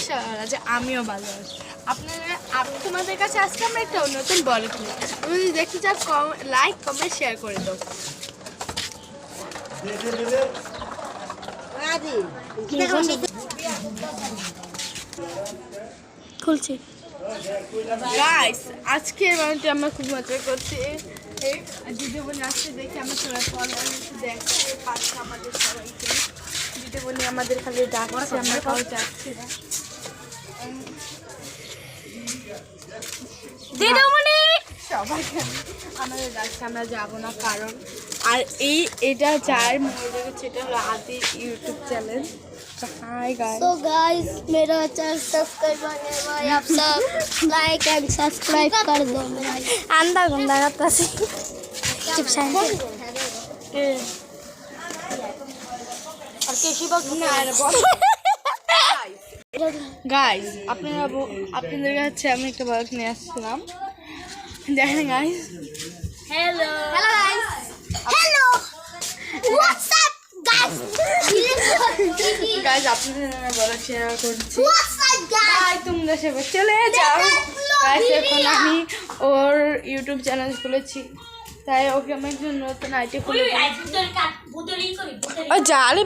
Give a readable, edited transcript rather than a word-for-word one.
ইনশাআল্লাহ যে আমিও ভালো আছি। তোমাদের কাছে আজকে আমরা একটা নতুন ব্লগ নিই। তুমি যদি দেখতে চাও লাইক কমেন্ট শেয়ার করে দাও। খুলছি গাইস, আজকে আমরা খুব মজা করছি। দিদি বোন আসছে দেখি আমরা সবাই দেখছি পাচ্ছি আমাদের সবাইকে। দিদি বোন আমাদের খালি ডাকছে, আমরা কাউ যাচ্ছি না। দিদিমণি সবাইকে আমাদের ডাকছে, আমরা যাবো না কারণ আর এটা যার মনে সেটা হলো আদি ইউটিউব চ্যানেল। हाय गाइस, तो गाइस मेरा चैनल सब्सक्राइब करने भाई आप सब लाइक एंड सब्सक्राइब कर दो। अंधा गुंडा करता से चुप से के और केशी बक ना আর বল গাইস। আপনাদের কাছে আমি একটা ব্লগ নিয়ে আসছিলাম, দেখেন guys. Hello hello guys, hello what's up guys. Guys আপনাদের আমি ব্লগ শেয়ার করছি। व्हाट्स अप गाइस, তোমরা সবাই চলে যাও গাইস। এখন আমি ওর ইউটিউব চ্যানেল খুলেছি, তাই ওকে আমি একজন নতুন আইডি খুলে জালি